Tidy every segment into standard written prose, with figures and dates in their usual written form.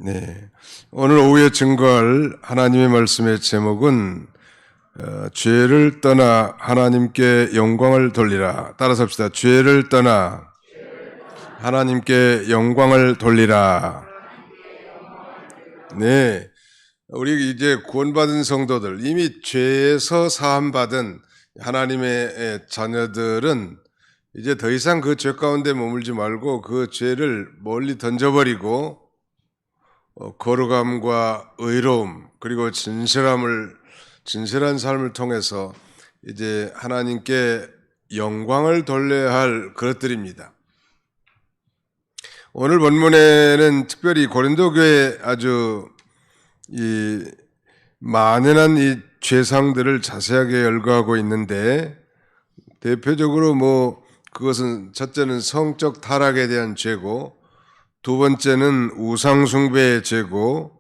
네. 오늘 오후에 증거할 하나님의 말씀의 제목은 죄를 떠나 하나님께 영광을 돌리라. 따라서 합시다. 죄를 떠나 하나님께 영광을 돌리라. 네. 우리 이제 구원받은 성도들, 이미 죄에서 사함받은 하나님의 자녀들은 이제 더 이상 그 죄 가운데 머물지 말고 그 죄를 멀리 던져버리고 거룩함과 의로움 그리고 진실한 삶을 통해서 이제 하나님께 영광을 돌려야 할 그것들입니다. 오늘 본문에는 특별히 고린도 교회 아주 이 만연한 이 죄상들을 자세하게 열거하고 있는데, 대표적으로 그것은 첫째는 성적 타락에 대한 죄고, 두 번째는 우상숭배의 죄고,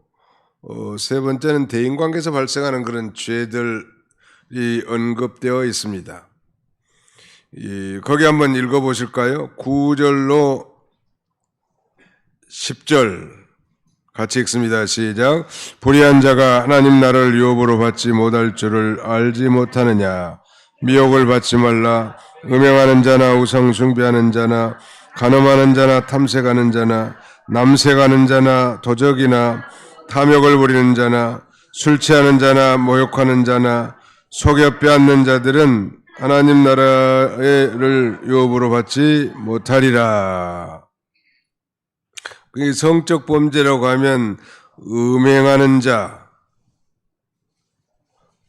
세 번째는 대인관계에서 발생하는 그런 죄들이 언급되어 있습니다. 거기 한번 읽어보실까요? 9절로 10절 같이 읽습니다. 시작. 불의한 자가 하나님 나라를 유업으로 받지 못할 줄을 알지 못하느냐. 미혹을 받지 말라. 음행하는 자나 우상 숭배하는 자나 간음하는 자나 탐색하는 자나 남색하는 자나 도적이나 탐욕을 부리는 자나 술 취하는 자나 모욕하는 자나 속여 빼앗는 자들은 하나님 나라를 유업으로 받지 못하리라. 성적 범죄라고 하면 음행하는 자,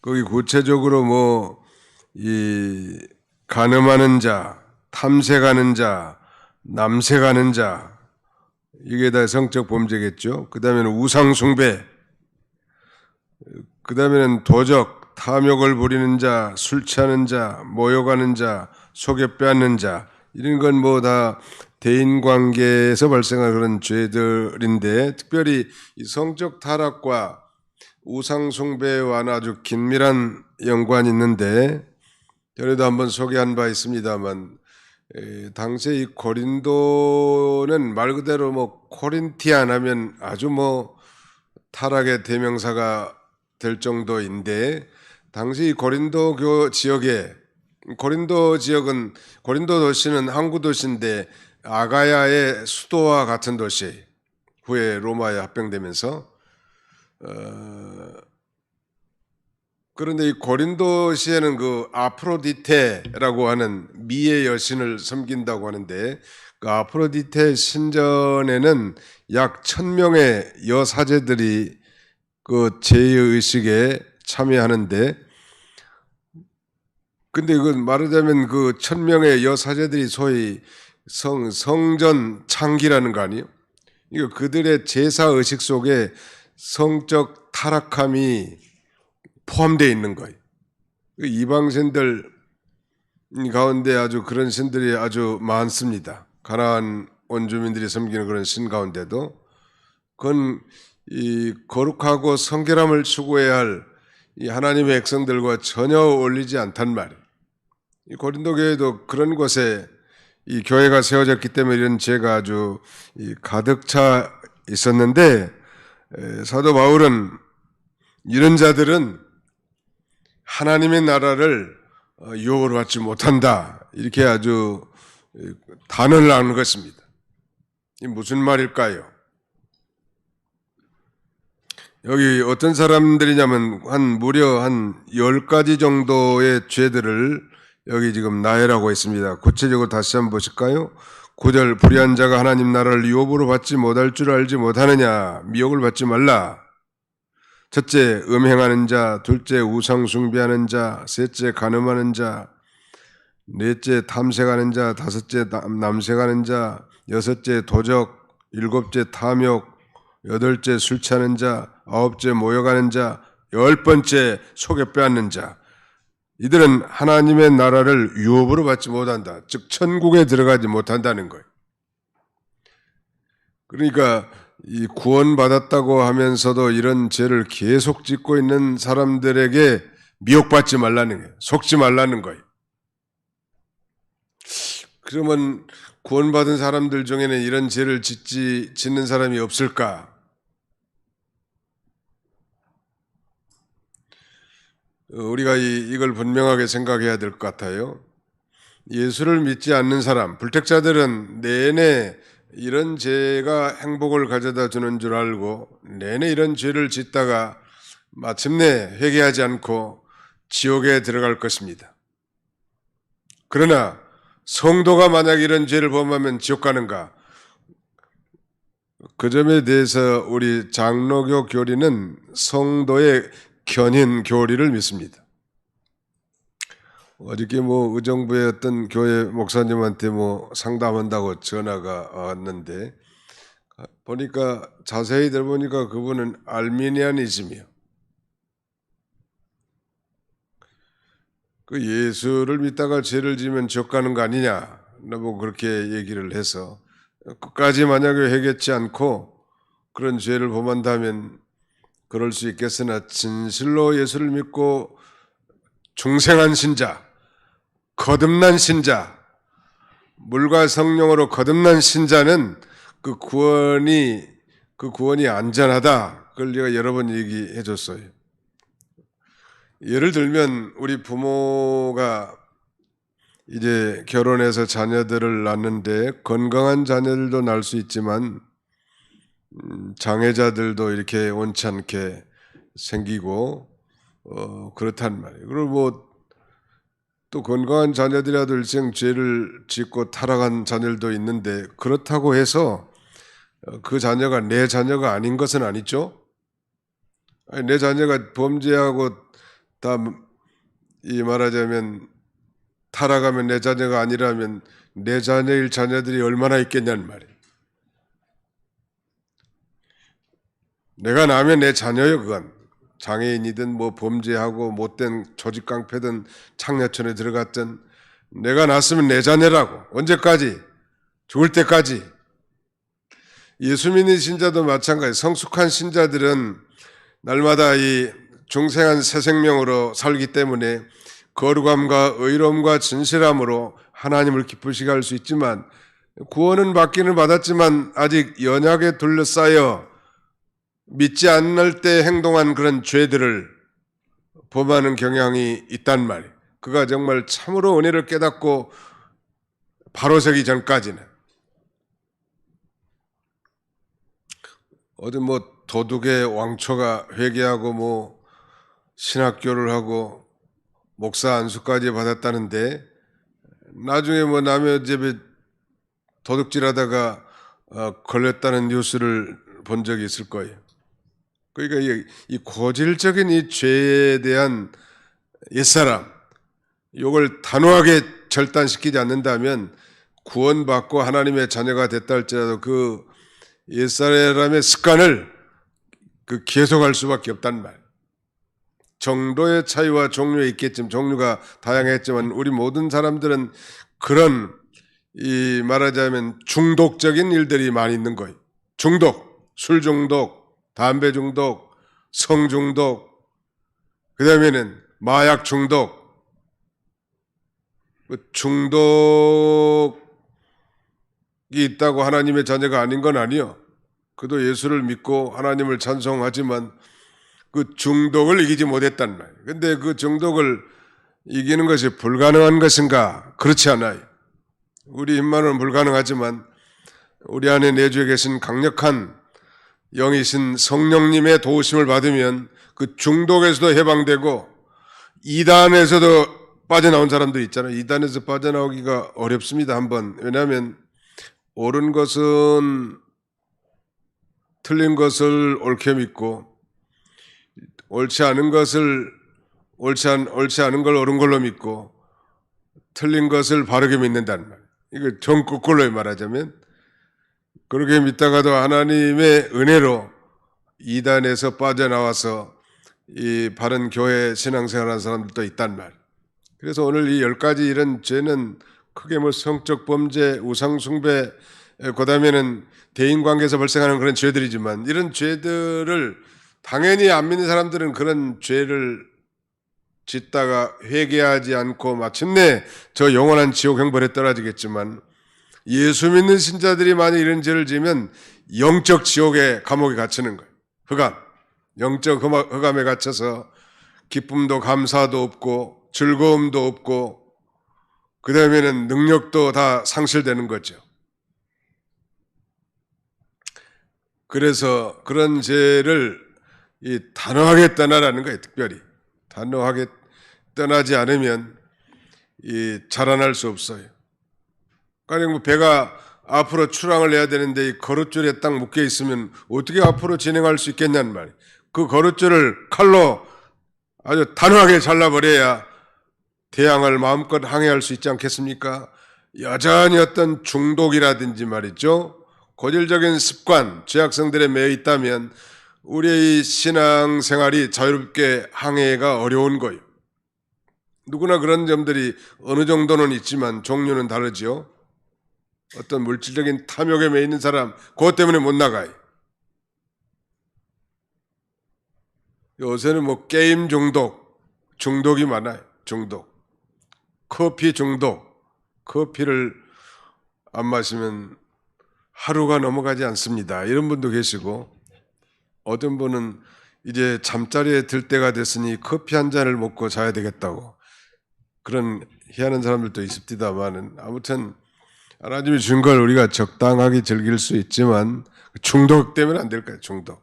거기 구체적으로 간음하는 자, 탐색하는 자, 남색하는 자, 이게 다 성적 범죄겠죠. 그 다음에는 우상숭배, 그 다음에는 도적, 탐욕을 부리는 자, 술 취하는 자, 모욕하는 자, 속여 빼앗는 자, 이런 건 다 대인관계에서 발생하는 그런 죄들인데, 특별히 이 성적 타락과 우상숭배와는 아주 긴밀한 연관이 있는데, 전에도 한번 소개한 바 있습니다만, 당시에 이 고린도는 말 그대로 코린티안 하면 아주 타락의 대명사가 될 정도인데, 당시 이 고린도 지역에, 고린도 도시는 항구 도시인데 아가야의 수도와 같은 도시, 후에 로마에 합병되면서, 그런데 이 고린도시에는 그 아프로디테라고 하는 미의 여신을 섬긴다고 하는데, 그 아프로디테 신전에는 약 1000명의 여사제들이 그 제의식에 참여하는데, 근데 이건 말하자면 그 1000명의 여사제들이 소위 성전 창기라는 거 아니에요? 이거 그들의 제사 의식 속에 성적 타락함이 포함되어 있는 거예요. 이방신들 가운데 아주 그런 신들이 아주 많습니다. 가나안 원주민들이 섬기는 그런 신 가운데도 그건 이 거룩하고 성결함을 추구해야 할 이 하나님의 백성들과 전혀 어울리지 않단 말이에요. 이 고린도 교회도 그런 곳에 이 교회가 세워졌기 때문에 이런 죄가 아주 가득 차 있었는데, 사도 바울은 이런 자들은 하나님의 나라를 유업으로 받지 못한다, 이렇게 아주 단언을 하는 것입니다. 이 무슨 말일까요? 여기 어떤 사람들이냐면 무려 한 10가지 정도의 죄들을 여기 지금 나열하고 있습니다. 구체적으로 다시 한번 보실까요? 9절, 불의한 자가 하나님 나라를 유업으로 받지 못할 줄 알지 못하느냐. 미혹을 받지 말라. 첫째, 음행하는 자. 둘째, 우상 숭배하는 자. 셋째, 간음하는 자. 넷째, 탐색하는 자. 다섯째, 남색하는 자. 여섯째, 도적. 일곱째, 탐욕. 여덟째, 술 취하는 자. 아홉째, 모욕하는 자. 10번째, 속여 빼앗는 자. 이들은 하나님의 나라를 유업으로 받지 못한다. 즉 천국에 들어가지 못한다는 거예요. 그러니까 이 구원받았다고 하면서도 이런 죄를 계속 짓고 있는 사람들에게 미혹받지 말라는 거예요. 속지 말라는 거예요. 그러면 구원받은 사람들 중에는 이런 죄를 짓는 사람이 없을까? 우리가 이걸 분명하게 생각해야 될 것 같아요. 예수를 믿지 않는 사람, 불택자들은 내내 이런 죄가 행복을 가져다 주는 줄 알고 내내 이런 죄를 짓다가 마침내 회개하지 않고 지옥에 들어갈 것입니다. 그러나 성도가 만약 이런 죄를 범하면 지옥 가는가? 그 점에 대해서 우리 장로교 교리는 성도의 견인 교리를 믿습니다. 어저께 의정부의 어떤 교회 목사님한테 상담한다고 전화가 왔는데 보니까 자세히 들어보니까 그분은 알미니안이즘이요. 그 예수를 믿다가 죄를 지으면 지옥 가는 거 아니냐? 나보고 그렇게 얘기를 해서 끝까지 만약에 회개치 않고 그런 죄를 범한다면 그럴 수 있겠으나 진실로 예수를 믿고 중생한 신자, 거듭난 신자, 물과 성령으로 거듭난 신자는 그 구원이 안전하다. 그걸 제가 여러 번 얘기해 줬어요. 예를 들면 우리 부모가 이제 결혼해서 자녀들을 낳는데 건강한 자녀들도 낳을 수 있지만 장애자들도 이렇게 원치 않게 생기고 그렇단 말이에요. 그리고 또 건강한 자녀들이라도 일생 죄를 짓고 타락한 자녀들도 있는데 그렇다고 해서 그 자녀가 내 자녀가 아닌 것은 아니죠. 아니, 내 자녀가 범죄하고 다 말하자면 타락하면 내 자녀가 아니라면 내 자녀일 자녀들이 얼마나 있겠냐는 말이에요. 내가 낳으면 내 자녀요, 그건. 장애인이든 범죄하고 못된 조직깡패든 창녀촌에 들어갔든 내가 낳았으면 내 자녀라고. 언제까지? 죽을 때까지. 예수 믿는 신자도 마찬가지. 성숙한 신자들은 날마다 이 중생한 새 생명으로 살기 때문에 거룩함과 의로움과 진실함으로 하나님을 기쁘시게 할 수 있지만 구원은 받기는 받았지만 아직 연약에 둘러싸여 믿지 않을 때 행동한 그런 죄들을 범하는 경향이 있단 말이에요. 그가 정말 참으로 은혜를 깨닫고 바로 서기 전까지는. 어디 도둑의 왕초가 회개하고 신학교를 하고 목사 안수까지 받았다는데 나중에 남의 집에 도둑질하다가 걸렸다는 뉴스를 본 적이 있을 거예요. 그러니까 이 고질적인 이 죄에 대한 옛사람, 이걸 단호하게 절단시키지 않는다면 구원받고 하나님의 자녀가 됐다 할지라도 그 옛사람의 습관을 계속할 수밖에 없단 말. 정도의 차이와 종류에 있겠지만 종류가 다양했지만 우리 모든 사람들은 그런 말하자면 중독적인 일들이 많이 있는 거예요. 중독, 술 중독, 담배 중독, 성 중독, 그 다음에는 마약 중독. 중독이 있다고 하나님의 자녀가 아닌 건 아니요. 그도 예수를 믿고 하나님을 찬송하지만 그 중독을 이기지 못했단 말이에요. 근데 그 중독을 이기는 것이 불가능한 것인가? 그렇지 않아요. 우리 힘만은 불가능하지만 우리 안에 내주에 계신 강력한 영이신 성령님의 도우심을 받으면 그 중독에서도 해방되고 이단에서도 빠져나온 사람도 있잖아요. 이단에서 빠져나오기가 어렵습니다. 한번. 왜냐하면 옳은 것은 틀린 것을 옳게 믿고 옳지 않은 것을 옳지 않은 걸 옳은 걸로 믿고 틀린 것을 바르게 믿는다는 말. 이거 정 거꾸로 말하자면 그렇게 믿다가도 하나님의 은혜로 이단에서 빠져나와서 이 바른 교회 신앙생활하는 사람들도 있단 말. 그래서 오늘 이 10가지 이런 죄는 크게 성적 범죄, 우상숭배, 그다음에는 대인관계에서 발생하는 그런 죄들이지만 이런 죄들을 당연히 안 믿는 사람들은 그런 죄를 짓다가 회개하지 않고 마침내 저 영원한 지옥 형벌에 떨어지겠지만 예수 믿는 신자들이 만약 이런 죄를 지으면 영적 지옥의 감옥에 갇히는 거예요. 흑암, 영적 흑암에 갇혀서 기쁨도 감사도 없고 즐거움도 없고 그 다음에는 능력도 다 상실되는 거죠. 그래서 그런 죄를 단호하게 떠나라는 거예요. 특별히 단호하게 떠나지 않으면 자라날 수 없어요. 그러니까 배가 앞으로 출항을 해야 되는데 이 거룻줄에 딱 묶여 있으면 어떻게 앞으로 진행할 수 있겠냐는 말이에요. 그 거룻줄을 칼로 아주 단호하게 잘라버려야 대항을 마음껏 항해할 수 있지 않겠습니까? 여전히 어떤 중독이라든지 말이죠. 고질적인 습관, 죄악성들에 매여 있다면 우리의 신앙생활이 자유롭게 항해가 어려운 거예요. 누구나 그런 점들이 어느 정도는 있지만 종류는 다르죠. 어떤 물질적인 탐욕에 매여 있는 사람, 그것 때문에 못 나가요. 요새는 뭐 게임 중독이 많아요. 중독. 커피 중독. 커피를 안 마시면 하루가 넘어가지 않습니다. 이런 분도 계시고, 어떤 분은 이제 잠자리에 들 때가 됐으니 커피 한 잔을 먹고 자야 되겠다고, 그런 희한한 사람들도 있습니다만은, 아무튼 하나님이 준 걸 우리가 적당하게 즐길 수 있지만 중독되면 안 될 거예요. 중독.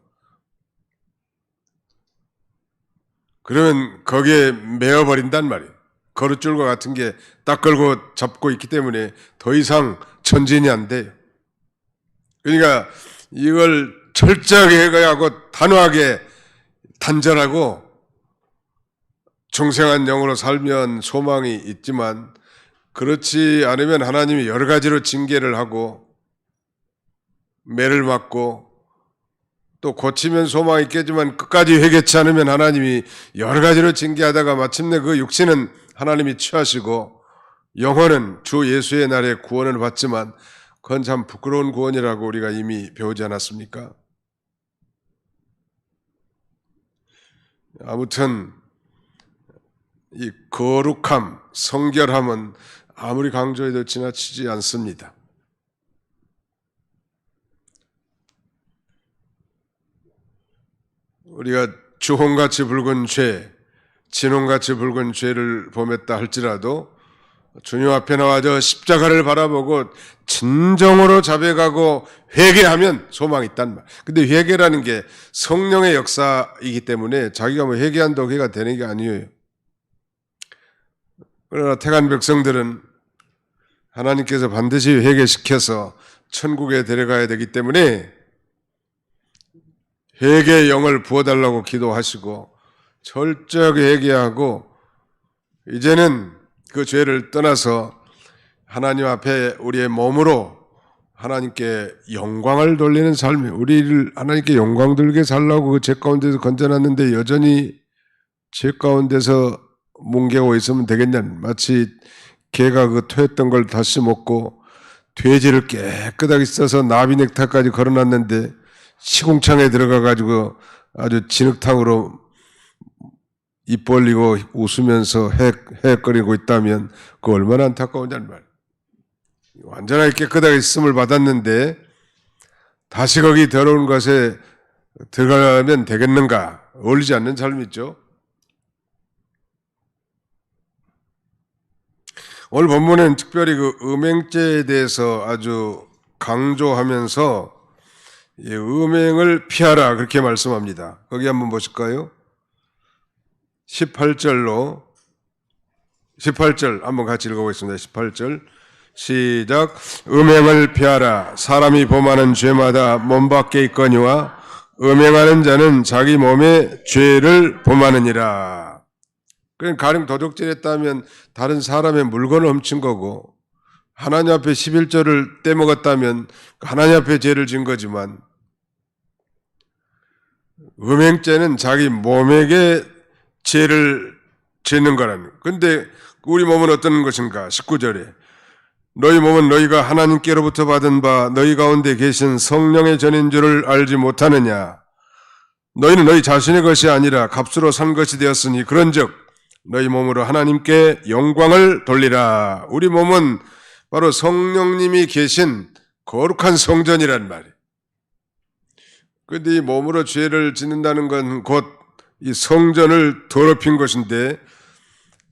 그러면 거기에 매어버린단 말이에요. 거룻줄과 같은 게 딱 걸고 잡고 있기 때문에 더 이상 전진이 안 돼요. 그러니까 이걸 철저하게 해가고 단호하게 단절하고 중생한 영으로 살면 소망이 있지만, 그렇지 않으면 하나님이 여러 가지로 징계를 하고 매를 맞고, 또 고치면 소망이 있겠지만 끝까지 회개치 않으면 하나님이 여러 가지로 징계하다가 마침내 그 육신은 하나님이 취하시고 영혼은 주 예수의 날에 구원을 받지만, 그건 참 부끄러운 구원이라고 우리가 이미 배우지 않았습니까? 아무튼 이 거룩함, 성결함은 아무리 강조해도 지나치지 않습니다. 우리가 주홍같이 붉은 죄, 진홍같이 붉은 죄를 범했다 할지라도 주님 앞에 나와 저 십자가를 바라보고 진정으로 자백하고 회개하면 소망이 있단 말. 근데 회개라는 게 성령의 역사이기 때문에 자기가 뭐 회개한다고 회개가 되는 게 아니에요. 그러나 택한 백성들은 하나님께서 반드시 회개시켜서 천국에 데려가야 되기 때문에 회개의 영을 부어달라고 기도하시고 철저하게 회개하고, 이제는 그 죄를 떠나서 하나님 앞에 우리의 몸으로 하나님께 영광을 돌리는 삶이, 우리를 하나님께 영광 돌게 살라고 그 죄 가운데서 건져놨는데 여전히 죄 가운데서 뭉개고 있으면 되겠냐. 마치 개가 그 토했던 걸 다시 먹고 돼지를 깨끗하게 써서 나비 넥타까지 걸어놨는데 시궁창에 들어가가지고 아주 진흙탕으로 입 벌리고 웃으면서 헤헷거리고 있다면 그 얼마나 안타까우냐는 말. 완전하게 깨끗하게 쓰임을 받았는데 다시 거기 더러운 것에 들어가면 되겠는가? 어울리지 않는 삶이죠. 오늘 본문은 특별히 그 음행죄에 대해서 아주 강조하면서 음행을 피하라 그렇게 말씀합니다. 거기 한번 보실까요? 18절 한번 같이 읽어보겠습니다. 18절 시작. 음행을 피하라. 사람이 범하는 죄마다 몸 밖에 있거니와 음행하는 자는 자기 몸에 죄를 범하느니라. 그러니까 가령 도둑질했다면 다른 사람의 물건을 훔친 거고, 하나님 앞에 11조를 떼먹었다면 하나님 앞에 죄를 진 거지만, 음행죄는 자기 몸에게 죄를 짓는 거라는 거예요. 그런데 우리 몸은 어떤 것인가? 19절에 너희 몸은 너희가 하나님께로부터 받은 바 너희 가운데 계신 성령의 전인 줄을 알지 못하느냐? 너희는 너희 자신의 것이 아니라 값으로 산 것이 되었으니 그런즉 너희 몸으로 하나님께 영광을 돌리라. 우리 몸은 바로 성령님이 계신 거룩한 성전이란 말이에요. 그런데 이 몸으로 죄를 짓는다는 건 곧 이 성전을 더럽힌 것인데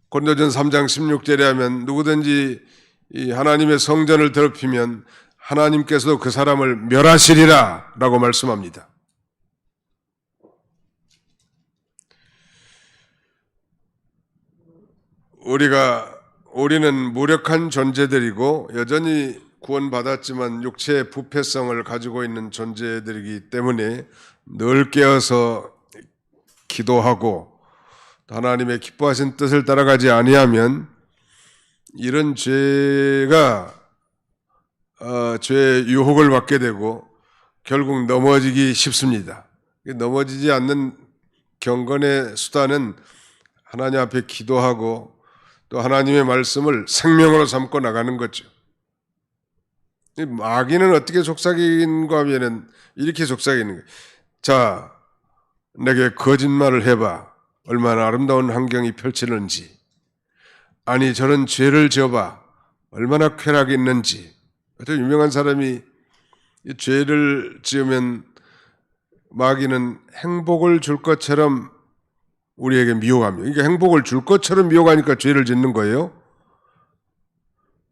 고린도전서 3장 16절에 하면 누구든지 이 하나님의 성전을 더럽히면 하나님께서도 그 사람을 멸하시리라 라고 말씀합니다. 우리는 무력한 존재들이고 여전히 구원받았지만 육체의 부패성을 가지고 있는 존재들이기 때문에 늘 깨어서 기도하고 하나님의 기뻐하신 뜻을 따라가지 아니하면 이런 죄가 죄의 유혹을 받게 되고 결국 넘어지기 쉽습니다. 넘어지지 않는 경건의 수단은 하나님 앞에 기도하고 또 하나님의 말씀을 생명으로 삼고 나가는 거죠. 마귀는 어떻게 속삭이는가 하면은 이렇게 속삭이는 거예요. 자, 내게 거짓말을 해봐. 얼마나 아름다운 환경이 펼치는지. 아니, 저런 죄를 지어봐. 얼마나 쾌락이 있는지. 아주 유명한 사람이 이 죄를 지으면 마귀는 행복을 줄 것처럼 우리에게 미혹합니다. 그러니까 행복을 줄 것처럼 미혹하니까 죄를 짓는 거예요.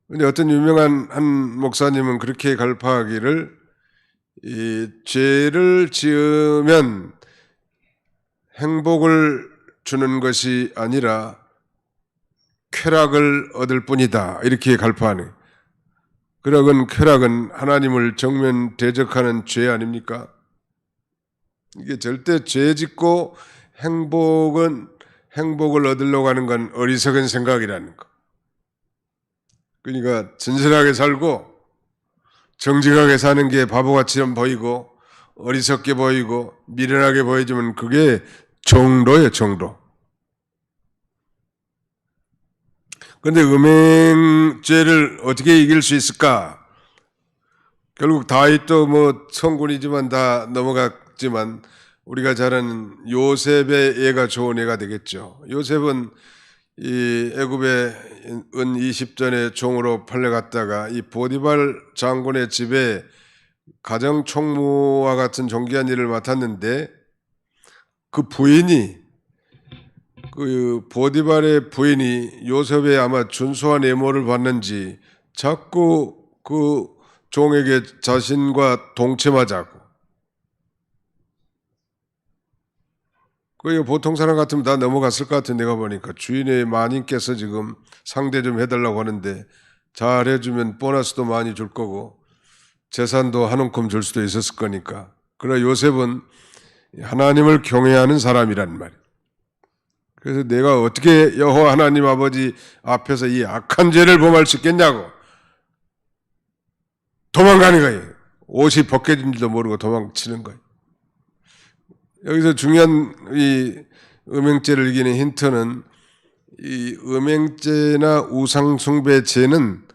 근데 어떤 유명한 한 목사님은 그렇게 갈파하기를 이 죄를 지으면 행복을 주는 것이 아니라 쾌락을 얻을 뿐이다. 이렇게 갈파하네. 쾌락은 하나님을 정면 대적하는 죄 아닙니까? 이게 절대 죄 짓고 행복을 얻으려고 하는 건 어리석은 생각이라는 거. 그러니까 진실하게 살고 정직하게 사는 게 바보같이 보이고 어리석게 보이고 미련하게 보이지만 그게 정도예요, 정도. 그런데 음행죄를 어떻게 이길 수 있을까? 결국 다윗도 성군이지만 다 넘어갔지만 우리가 잘 아는 요셉의 예가 좋은 예가 되겠죠. 요셉은 이 애굽의 은 20전의 종으로 팔려갔다가 이 보디발 장군의 집에 가정 총무와 같은 존귀한 일을 맡았는데 그 보디발의 부인이 요셉의 아마 준수한 외모를 봤는지 자꾸 그 종에게 자신과 동침하자고. 보통 사람 같으면 다 넘어갔을 것 같은 내가 보니까 주인의 마님께서 지금 상대 좀 해달라고 하는데 잘 해주면 보너스도 많이 줄 거고 재산도 한 움큼 줄 수도 있었을 거니까. 그러나 요셉은 하나님을 경외하는 사람이란 말이에요. 그래서 내가 어떻게 여호와 하나님 아버지 앞에서 이 악한 죄를 범할 수 있겠냐고 도망가는 거예요. 옷이 벗겨진 줄도 모르고 도망치는 거예요. 여기서 중요한 이 음행죄를 이기는 힌트는 이 음행죄나 우상숭배죄는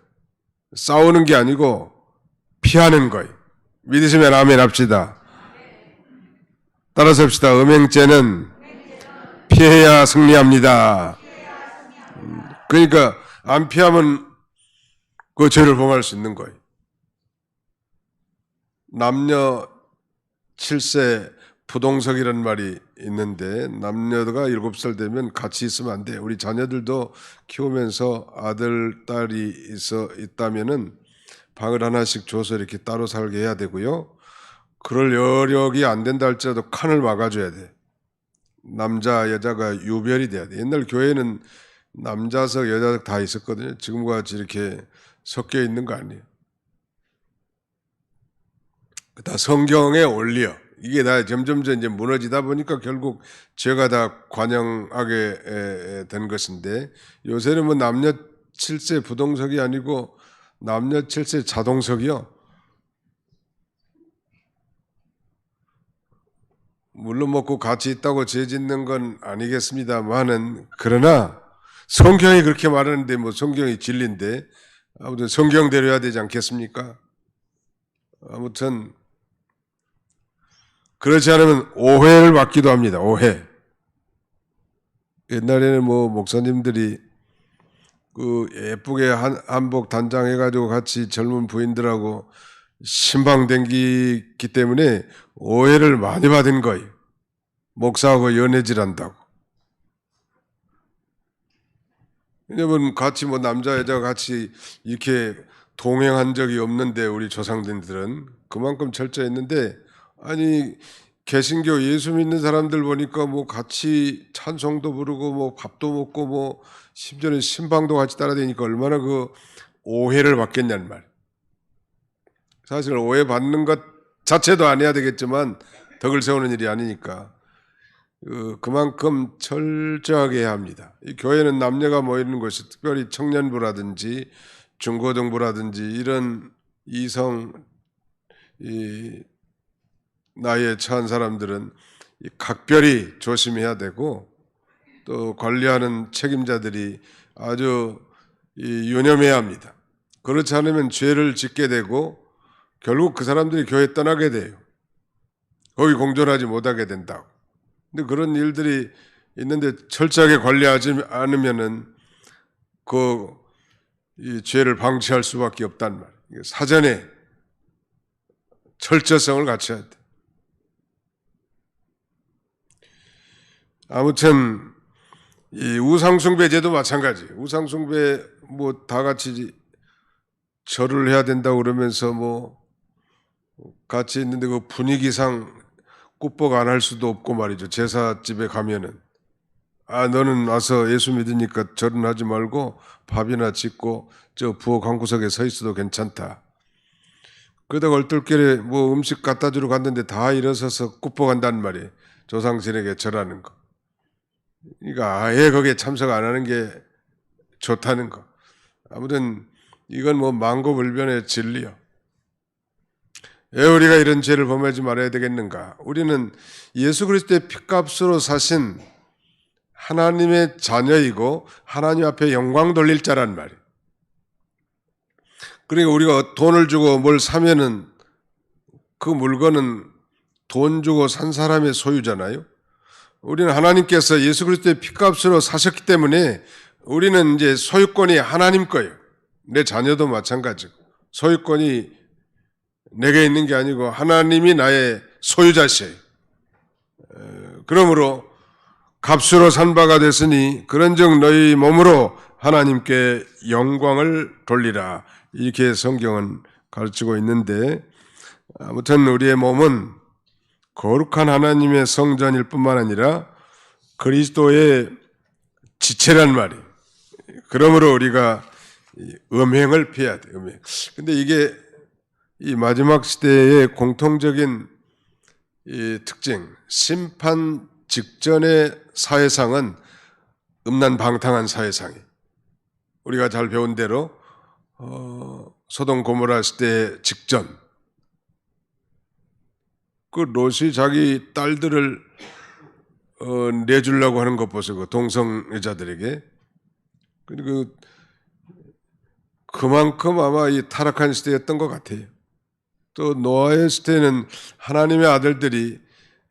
싸우는 게 아니고 피하는 거예요. 믿으시면 아멘 합시다. 따라서 합시다. 음행죄는 피해야 승리합니다. 그러니까 안 피하면 그 죄를 범할 수 있는 거예요. 남녀 7세 부동석이라는 말이 있는데 남녀가 7살 되면 같이 있으면 안 돼. 우리 자녀들도 키우면서 아들, 딸이 있다면은 방을 하나씩 줘서 이렇게 따로 살게 해야 되고요. 그럴 여력이 안 된다 할지라도 칸을 막아줘야 돼. 남자, 여자가 유별이 돼야 돼. 옛날 교회는 남자석, 여자석 다 있었거든요. 지금과 같이 이렇게 섞여 있는 거 아니에요. 다 성경에 올려. 이게 다 점점 이제 무너지다 보니까 결국 죄가 다 관영하게 된 것인데 요새는 남녀 7세 부동석이 아니고 남녀 7세 자동석이요. 물론 먹고 같이 있다고 죄 짓는 건 아니겠습니다만은 그러나 성경이 그렇게 말하는데 성경이 진리인데 아무튼 성경대로 해야 되지 않겠습니까? 아무튼 그렇지 않으면 오해를 받기도 합니다. 오해. 옛날에는 목사님들이 예쁘게 한복 단장해가지고 같이 젊은 부인들하고 신방 댕기기 때문에 오해를 많이 받은 거예요. 목사하고 연애질한다고. 왜냐면 같이 뭐 남자 여자가 같이 이렇게 동행한 적이 없는데 우리 조상들은 그만큼 철저했는데, 아니 개신교 예수 믿는 사람들 보니까 뭐 같이 찬송도 부르고 뭐 밥도 먹고 뭐 심지어는 신방도 같이 따라다니니까 얼마나 그 오해를 받겠냐는 말. 사실 오해 받는 것 자체도 안 해야 되겠지만 덕을 세우는 일이 아니니까 그만큼 철저하게 해야 합니다. 이 교회는 남녀가 모이는 곳이, 특별히 청년부라든지 중고등부라든지 이런 이성 나이에 처한 사람들은 각별히 조심해야 되고, 또 관리하는 책임자들이 아주 유념해야 합니다. 그렇지 않으면 죄를 짓게 되고 결국 그 사람들이 교회 떠나게 돼요. 거기 공존하지 못하게 된다고. 근데 그런 일들이 있는데 철저하게 관리하지 않으면은 이 죄를 방치할 수밖에 없단 말이에요. 사전에 철저성을 갖춰야 돼. 아무튼 이 우상숭배제도 마찬가지. 우상숭배 뭐 다 같이 절을 해야 된다고 그러면서 뭐 같이 있는데 그 분위기상 꾹뻑 안 할 수도 없고 말이죠. 제사집에 가면은 너는 와서 예수 믿으니까 절은 하지 말고 밥이나 짓고 저 부엌 한 구석에 서 있어도 괜찮다. 그러다가 얼떨결에 뭐 음식 갖다 주러 갔는데 다 일어서서 꾹뻑한단 말이에요. 조상신에게 절하는 거. 그러니까 아예 거기에 참석 안 하는 게 좋다는 거. 아무튼 이건 뭐 만고불변의 진리요. 왜 우리가 이런 죄를 범하지 말아야 되겠는가? 우리는 예수 그리스도의 피값으로 사신 하나님의 자녀이고 하나님 앞에 영광 돌릴 자란 말이에요. 그러니까 우리가 돈을 주고 뭘 사면은 그 물건은 돈 주고 산 사람의 소유잖아요. 우리는 하나님께서 예수 그리스도의 피값으로 사셨기 때문에 우리는 이제 소유권이 하나님 거예요. 내 자녀도 마찬가지고 소유권이 내게 있는 게 아니고 하나님이 나의 소유자시에요. 그러므로 값으로 산 바가 됐으니 그런즉 너희 몸으로 하나님께 영광을 돌리라. 이렇게 성경은 가르치고 있는데, 아무튼 우리의 몸은 거룩한 하나님의 성전일 뿐만 아니라 그리스도의 지체란 말이에요. 그러므로 우리가 음행을 피해야 돼요. 음행. 근데 이게 이 마지막 시대의 공통적인 이 특징, 심판 직전의 사회상은 음란방탕한 사회상이에요. 우리가 잘 배운 대로 소돔 고모라 시대 직전, 그 롯이 자기 딸들을 내주려고 하는 것 보세요. 그 동성 여자들에게. 그리고 그만큼 아마 이 타락한 시대였던 것 같아요. 또 노아의 시대는 하나님의 아들들이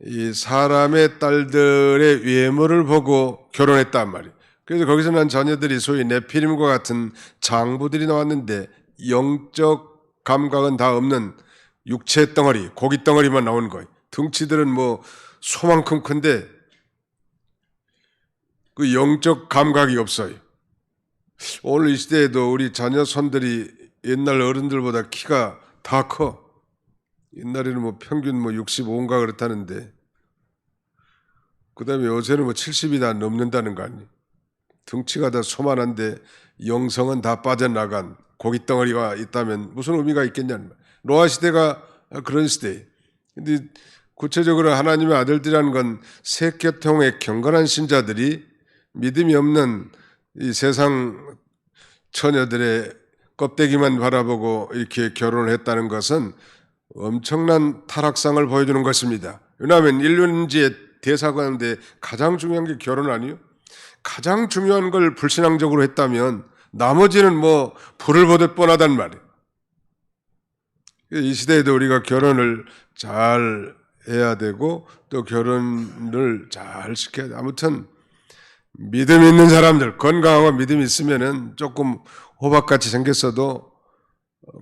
이 사람의 딸들의 외모를 보고 결혼했단 말이에요. 그래서 거기서 난 자녀들이 소위 네피림과 같은 장부들이 나왔는데, 영적 감각은 다 없는 육체 덩어리, 고기 덩어리만 나온 거예요. 덩치들은 뭐 소만큼 큰데 그 영적 감각이 없어요. 오늘 이 시대에도 우리 자녀 손들이 옛날 어른들보다 키가 다 커. 옛날에는 뭐 평균 뭐 65인가 그렇다는데, 그 다음에 요새는 뭐 70이 다 넘는다는 거 아니에요. 덩치가 다 소만한데 영성은 다 빠져나간 고깃덩어리가 있다면 무슨 의미가 있겠냐는 거예요. 노아 시대가 그런 시대예요. 근데 구체적으로 하나님의 아들들이라는 건 색계통의 경건한 신자들이 믿음이 없는 이 세상 처녀들의 껍데기만 바라보고 이렇게 결혼을 했다는 것은 엄청난 타락상을 보여주는 것입니다. 왜냐하면 인륜지의 대사 가운데 가장 중요한 게 결혼 아니에요? 가장 중요한 걸 불신앙적으로 했다면 나머지는 뭐 불을 보듯 뻔하단 말이에요. 이 시대에도 우리가 결혼을 잘 해야 되고 또 결혼을 잘 시켜야 돼. 아무튼 믿음 있는 사람들, 건강하고 믿음 있으면은 조금 호박같이 생겼어도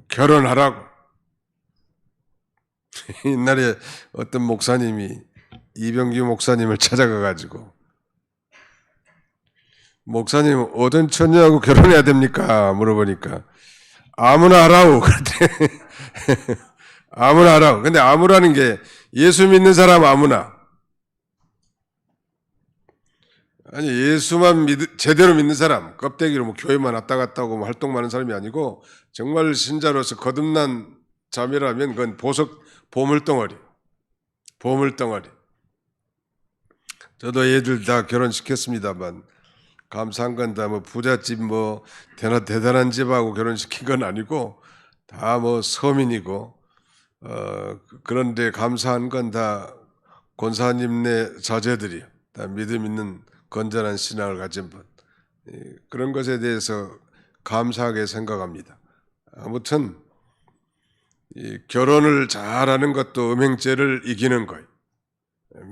결혼하라고. 옛날에 어떤 목사님이 이병규 목사님을 찾아가가지고 목사님 어떤 처녀하고 결혼해야 됩니까? 물어보니까 아무나 하라고 그랬대. 아무나 하라고. 근데 아무라는 게 예수 믿는 사람 아무나. 아니 예수만 제대로 믿는 사람, 껍데기로 뭐 교회만 왔다 갔다 하고 뭐 활동 많은 사람이 아니고 정말 신자로서 거듭난 자매라면 그건 보물덩어리. 보물덩어리. 저도 얘들 다 결혼시켰습니다만 감사한 건 다 뭐 부잣집 뭐 대단한 집하고 결혼시킨 건 아니고 다 뭐 서민이고 그런데 감사한 건 다 권사님네 자제들이요. 다 믿음 있는 건전한 신앙을 가진 분. 그런 것에 대해서 감사하게 생각합니다. 아무튼 이 결혼을 잘하는 것도 음행죄를 이기는 거예요.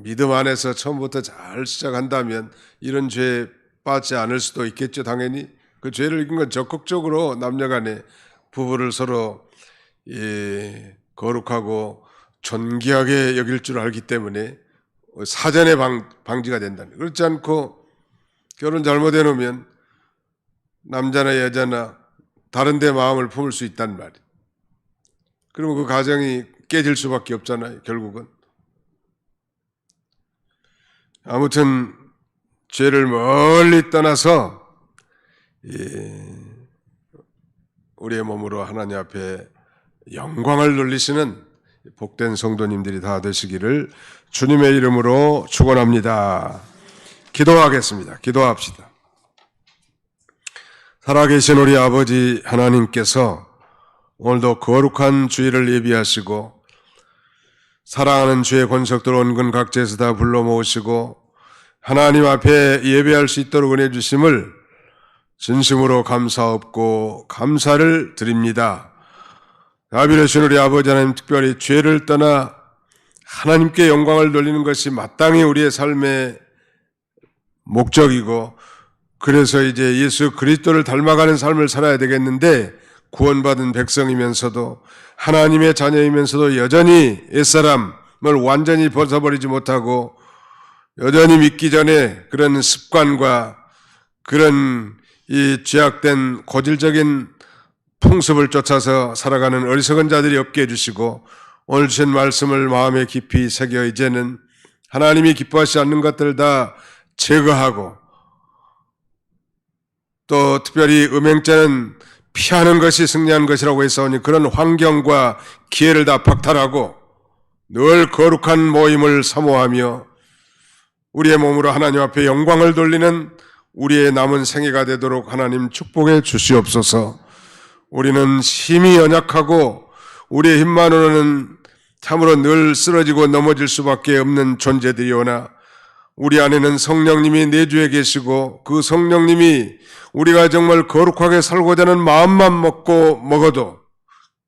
믿음 안에서 처음부터 잘 시작한다면 이런 죄에 빠지지 않을 수도 있겠죠. 당연히 그 죄를 이긴 건 적극적으로 남녀간에 부부를 서로 거룩하고 존귀하게 여길 줄 알기 때문에 사전에 방지가 된다는. 그렇지 않고 결혼 잘못해 놓으면 남자나 여자나 다른 데 마음을 품을 수 있단 말이에요. 그러면 그 가정이 깨질 수밖에 없잖아요. 결국은. 아무튼 죄를 멀리 떠나서 우리의 몸으로 하나님 앞에 영광을 돌리시는 복된 성도님들이 다 되시기를 주님의 이름으로 축원합니다. 기도하겠습니다. 기도합시다. 살아계신 우리 아버지 하나님께서 오늘도 거룩한 주일을 예비하시고 사랑하는 주의 권속들 온근 각지에서 다 불러 모으시고 하나님 앞에 예배할 수 있도록 은혜 주심을 진심으로 감사하고 감사를 드립니다. 자비로우신 우리 아버지 하나님, 특별히 죄를 떠나 하나님께 영광을 돌리는 것이 마땅히 우리의 삶의 목적이고, 그래서 이제 예수 그리스도를 닮아가는 삶을 살아야 되겠는데, 구원받은 백성이면서도 하나님의 자녀이면서도 여전히 옛사람을 완전히 벗어버리지 못하고 여전히 믿기 전에 그런 습관과 그런 이 죄악된 고질적인 풍습을 쫓아서 살아가는 어리석은 자들이 없게 해주시고, 오늘 주신 말씀을 마음에 깊이 새겨 이제는 하나님이 기뻐하시지 않는 것들을 다 제거하고, 또 특별히 음행죄는 피하는 것이 승리하는 것이라고 했사오니 그런 환경과 기회를 다 박탈하고 늘 거룩한 모임을 사모하며 우리의 몸으로 하나님 앞에 영광을 돌리는 우리의 남은 생애가 되도록 하나님 축복해 주시옵소서. 우리는 힘이 연약하고 우리의 힘만으로는 참으로 늘 쓰러지고 넘어질 수밖에 없는 존재들이오나, 우리 안에는 성령님이 내주에 계시고 그 성령님이 우리가 정말 거룩하게 살고자 하는 마음만 먹어도,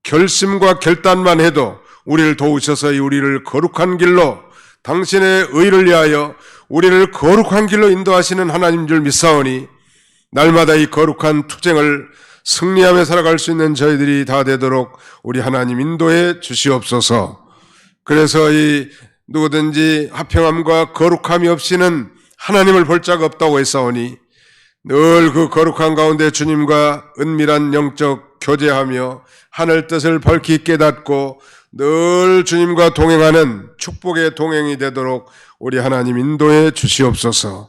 결심과 결단만 해도 우리를 도우셔서 우리를 거룩한 길로, 당신의 의를 위하여 우리를 거룩한 길로 인도하시는 하나님 줄 믿사오니, 날마다 이 거룩한 투쟁을 승리하며 살아갈 수 있는 저희들이 다 되도록 우리 하나님 인도해 주시옵소서. 그래서 이 누구든지 화평함과 거룩함이 없이는 하나님을 볼 자가 없다고 했사오니, 늘 그 거룩한 가운데 주님과 은밀한 영적 교제하며 하늘 뜻을 밝히 깨닫고 늘 주님과 동행하는 축복의 동행이 되도록 우리 하나님 인도해 주시옵소서.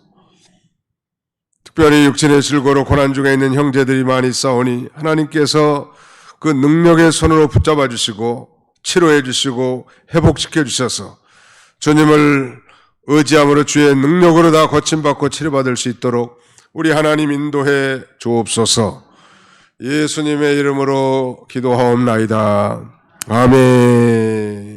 특별히 육신의 질고로 고난 중에 있는 형제들이 많이 있사오니 하나님께서 그 능력의 손으로 붙잡아 주시고 치료해 주시고 회복시켜 주셔서 주님을 의지함으로 주의 능력으로 다 고침받고 치료받을 수 있도록 우리 하나님 인도해 주옵소서. 예수님의 이름으로 기도하옵나이다. 아멘.